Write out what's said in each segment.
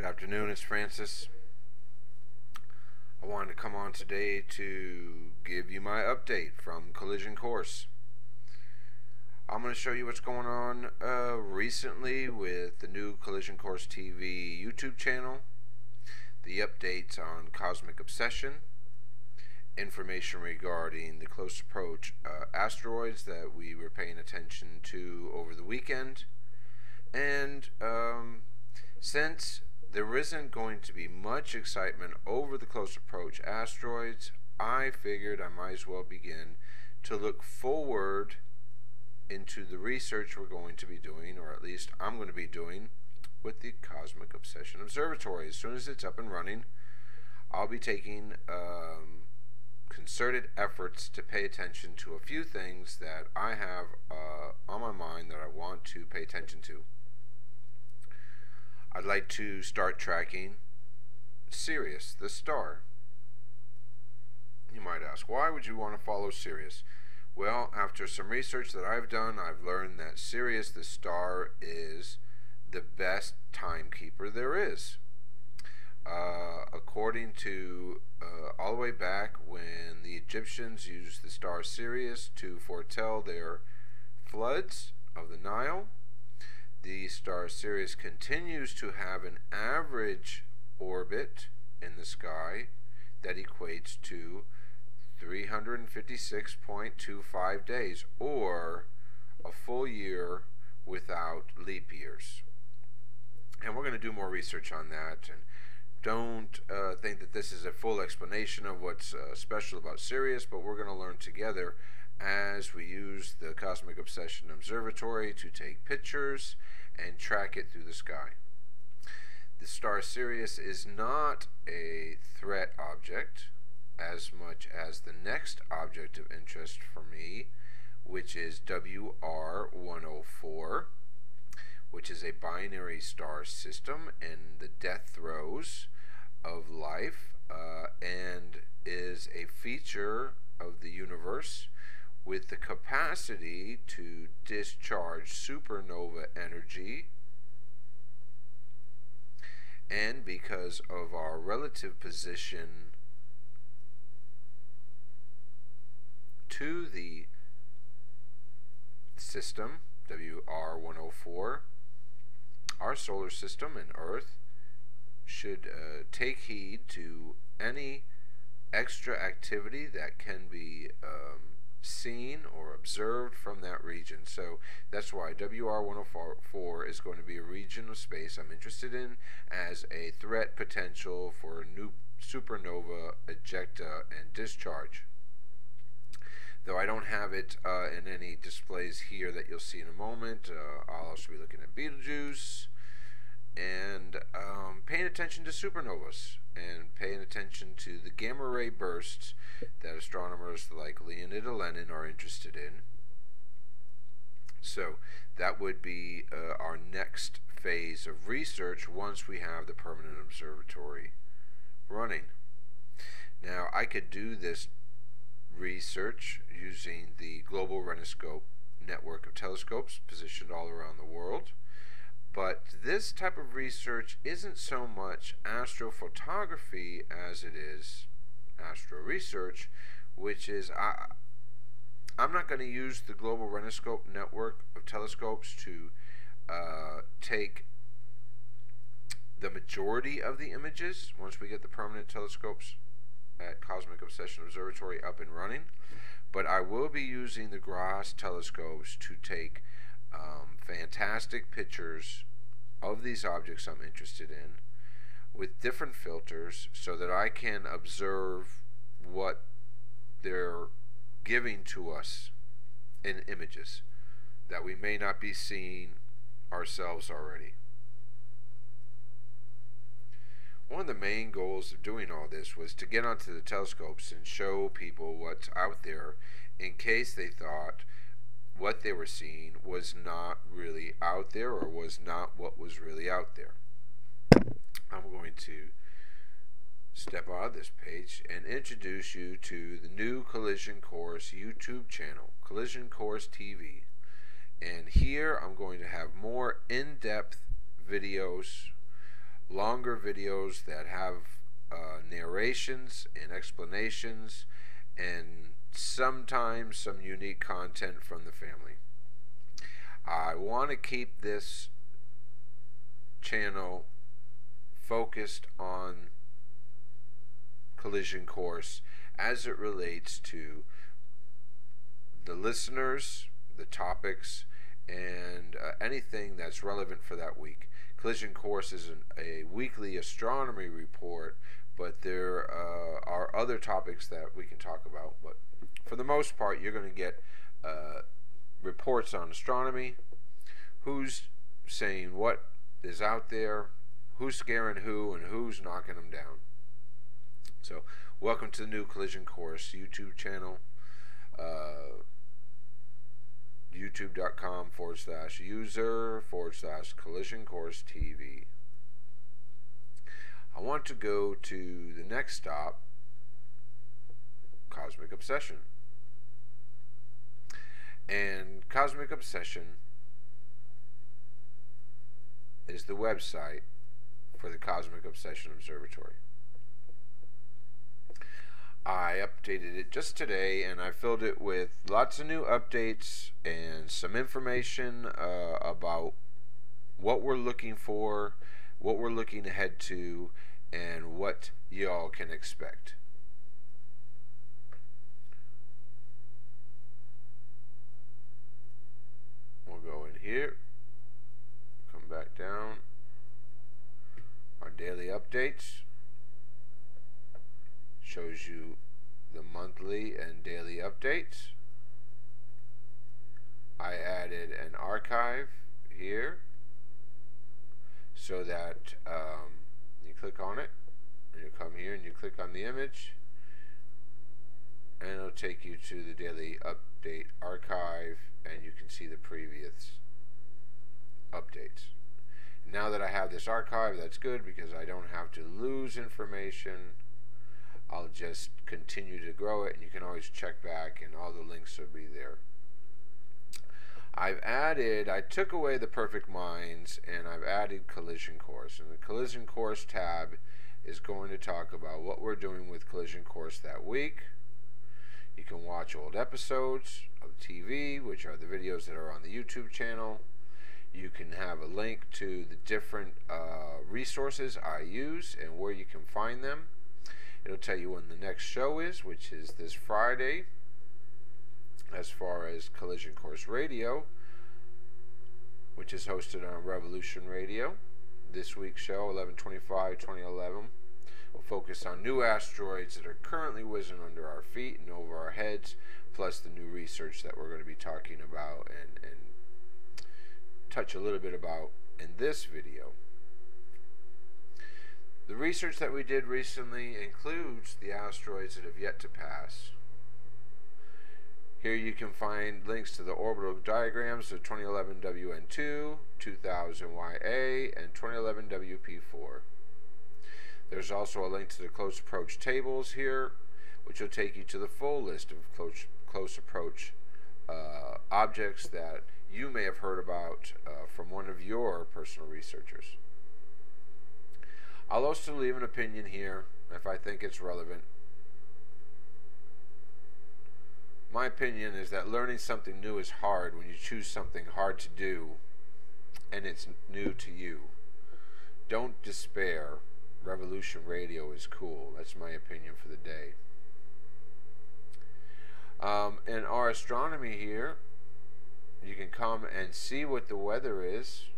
Good afternoon, it's Francis. I wanted to come on today to give you my update from Collision Course. I'm going to show you what's going on recently with the new Collision Course TV YouTube channel, the updates on cosmic obsession, information regarding the close approach asteroids that we were paying attention to over the weekend, and since there isn't going to be much excitement over the close approach asteroids, I figured I might as well begin to look forward into the research we're going to be doing, or at least I'm going to be doing, with the Cosmic Obsession Observatory. As soon as it's up and running, I'll be taking concerted efforts to pay attention to a few things that I have on my mind that I want to pay attention to. I'd like to start tracking Sirius, the star. You might ask, why would you want to follow Sirius? Well, after some research that I've done, I've learned that Sirius, the star, is the best timekeeper there is. According to all the way back when the Egyptians used the star Sirius to foretell their floods of the Nile, the star Sirius continues to have an average orbit in the sky that equates to 356.25 days, or a full year without leap years. And we're going to do more research on that, and don't think that this is a full explanation of what's special about Sirius, but we're going to learn together as we use the Cosmic Obsession Observatory to take pictures and track it through the sky. The star Sirius is not a threat object as much as the next object of interest for me, which is WR-104, which is a binary star system in the death throes of life, and is a feature of the universe with the capacity to discharge supernova energy, and because of our relative position to the system, WR-104, our solar system and Earth should take heed to any extra activity that can be seen or observed from that region. So that's why WR-104 is going to be a region of space I'm interested in as a threat potential for new supernova ejecta and discharge. Though I don't have it in any displays here that you'll see in a moment, I'll also be looking at Betelgeuse and paying attention to supernovas and paying attention to the gamma ray bursts that astronomers like Leonid Lenin are interested in. So that would be our next phase of research once we have the permanent observatory running. Now, I could do this research using the global Reniscope network of telescopes positioned all around the world, but this type of research isn't so much astrophotography as it is astro research, which is I'm not going to use the global Reniscope network of telescopes to take the majority of the images once we get the permanent telescopes at Cosmic Obsession Observatory up and running, but I will be using the Gross telescopes to take fantastic pictures of these objects I'm interested in with different filters so that I can observe what they're giving to us in images that we may not be seeing ourselves already. One of the main goals of doing all this was to get onto the telescopes and show people what's out there in case they thought what they were seeing was not really out there or was not what was really out there. I'm going to step out of this page and introduce you to the new Collision Course YouTube channel, Collision Course TV. And here I'm going to have more in-depth videos longer videos that have narrations and explanations, and sometimes some unique content from the family. I want to keep this channel focused on collision course as it relates to the listeners, the topics, and anything that's relevant for that week. Collision course is a weekly astronomy report, but there are other topics that we can talk about. But for the most part, you're going to get reports on astronomy, who's saying what is out there, who's scaring who, and who's knocking them down. So welcome to the new Collision Course YouTube channel, youtube.com/user/Collision Course TV. I want to go to the next stop, Cosmic Obsession. And Cosmic Obsession is the website for the Cosmic Obsession Observatory. I updated it just today, and I filled it with lots of new updates and some information about what we're looking for, what we're looking ahead to, and what y'all can expect. We'll go in here, come back down, our daily updates. Shows you the monthly and daily updates. I added an archive here so that you click on it, and you come here and you click on the image, and it'll take you to the daily update archive, and you can see the previous updates. Now that I have this archive, that's good because I don't have to lose information. I'll just continue to grow it, and you can always check back, and all the links will be there. I took away the Perfect Minds, and I've added Collision Course. And the Collision Course tab is going to talk about what we're doing with Collision Course that week. You can watch old episodes of TV, which are the videos that are on the YouTube channel. You can have a link to the different resources I use and where you can find them. It'll tell you when the next show is, which is this Friday, as far as Collision Course Radio, which is hosted on Revolution Radio. This week's show, 11/25/2011, will focus on new asteroids that are currently whizzing under our feet and over our heads, plus the new research that we're going to be talking about and touch a little bit about in this video. The research that we did recently includes the asteroids that have yet to pass. Here you can find links to the orbital diagrams of 2011 WN2, 2000 YA, and 2011 WP4. There's also a link to the close approach tables here, which will take you to the full list of close approach objects that you may have heard about from one of your personal researchers. I'll also leave an opinion here if I think it's relevant. My opinion is that learning something new is hard when you choose something hard to do and it's new to you. Don't despair. Revolution Radio is cool. That's my opinion for the day. In our astronomy here, you can come and see what the weather is.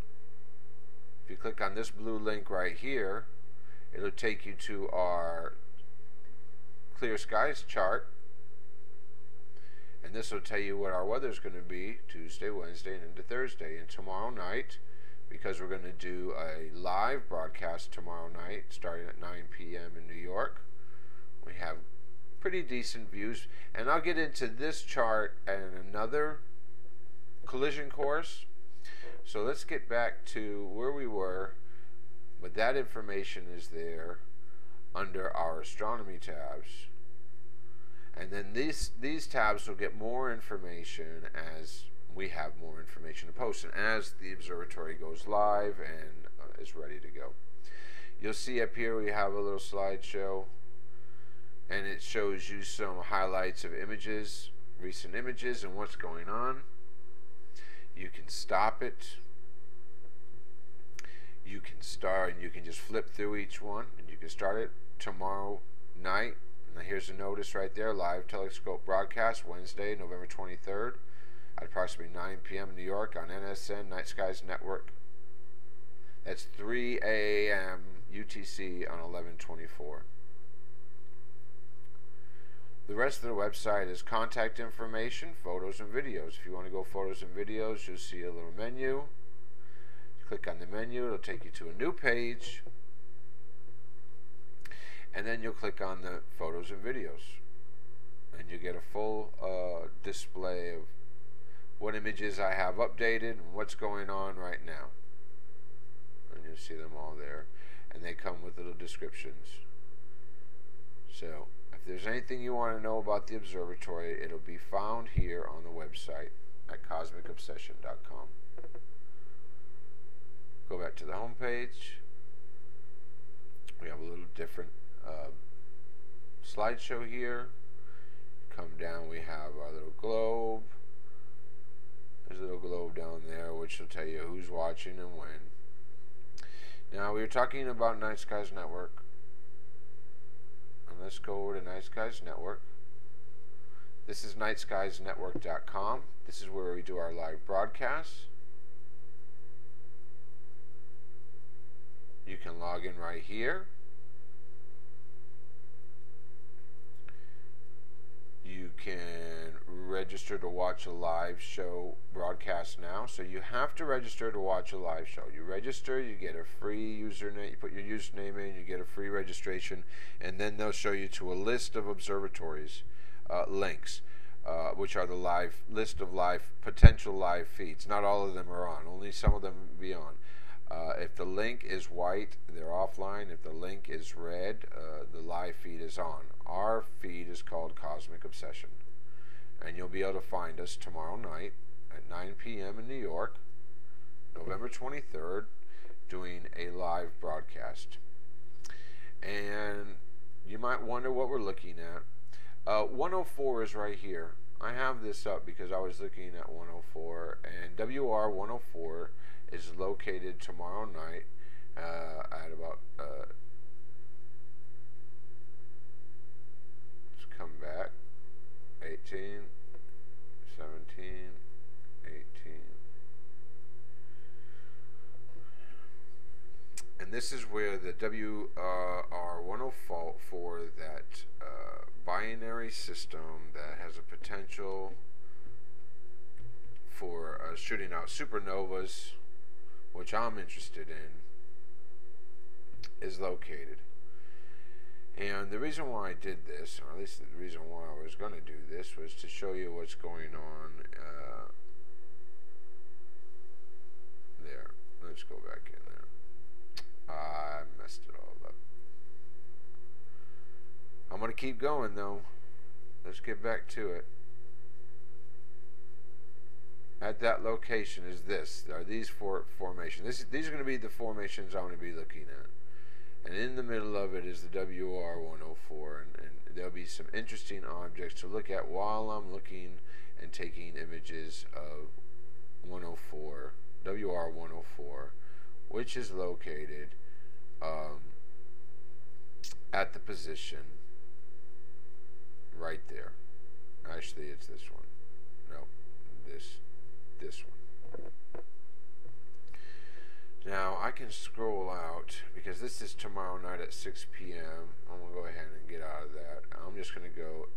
If you click on this blue link right here, it'll take you to our clear skies chart, and this will tell you what our weather is going to be Tuesday, Wednesday, and into Thursday. And tomorrow night, because we're going to do a live broadcast tomorrow night starting at 9 p.m. in New York, we have pretty decent views. And I'll get into this chart and another collision course. So let's get back to where we were. But that information is there under our astronomy tabs. And then these tabs will get more information as we have more information to post and as the observatory goes live and is ready to go. You'll see up here we have a little slideshow, and it shows you some highlights of images, recent images, and what's going on. You can stop it. You can start, and you can just flip through each one, and you can start it tomorrow night. Now here's a notice right there: live telescope broadcast Wednesday, November 23rd at approximately 9 p.m. in New York on NSN Night Skies Network. That's 3 a.m. UTC on 11/24. The rest of the website is contact information, photos, and videos. If you want to go photos and videos, you'll see a little menu. Click on the menu, it'll take you to a new page, and then you'll click on the photos and videos, and you get a full display of what images I have updated and what's going on right now. And you'll see them all there, and they come with little descriptions. So if there's anything you want to know about the observatory, it'll be found here on the website at cosmicobsession.com. Go back to the home page. We have a little different slideshow here. Come down, we have our little globe. There's a little globe down there which will tell you who's watching and when. Now we were talking about Night Skies Network. And let's go over to Night Skies Network. This is nightskiesnetwork.com. This is where we do our live broadcasts. You can log in right here. You can register to watch a live show broadcast now. So you have to register to watch a live show. You register, you get a free username, you put your username in, you get a free registration, and then they'll show you to a list of observatories links, which are the list of potential live feeds. Not all of them are on, only some of them will be on. If the link is white, they're offline. If the link is red, the live feed is on. Our feed is called Cosmic Obsession. And you'll be able to find us tomorrow night at 9 p.m. in New York, November 23rd, doing a live broadcast. And you might wonder what we're looking at. 104 is right here. I have this up because I was looking at 104, and WR-104 is located tomorrow night at about let's come back 18, 17, 18, and this is where the WR-104, that binary system that has a potential for shooting out supernovas, which I'm interested in, is located. And the reason why I did this, or at least the reason why I was going to do this, was to show you what's going on there. Let's go back in there. I messed it all up. I'm going to keep going though. Let's get back to it. At that location is this. Are these four formations? These are going to be the formations I'm going to be looking at. And in the middle of it is the WR-104, and there'll be some interesting objects to look at while I'm looking and taking images of 104, WR-104, which is located at the position right there. Actually, it's this one. No, this one. Now I can scroll out because this is tomorrow night at 6 p.m. I'm gonna go ahead and get out of that. I'm just gonna go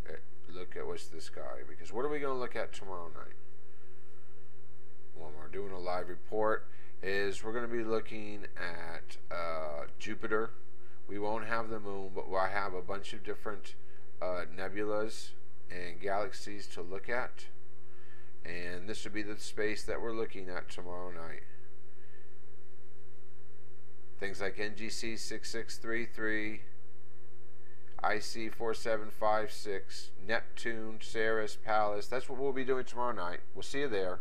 look at what's the sky, because what are we gonna look at tomorrow night when we're doing a live report is we're gonna be looking at Jupiter. We won't have the moon, but we'll have a bunch of different nebulas and galaxies to look at. And this will be the space that we're looking at tomorrow night. Things like NGC 6633, IC 4756, Neptune, Sirius, Pallas. That's what we'll be doing tomorrow night. We'll see you there.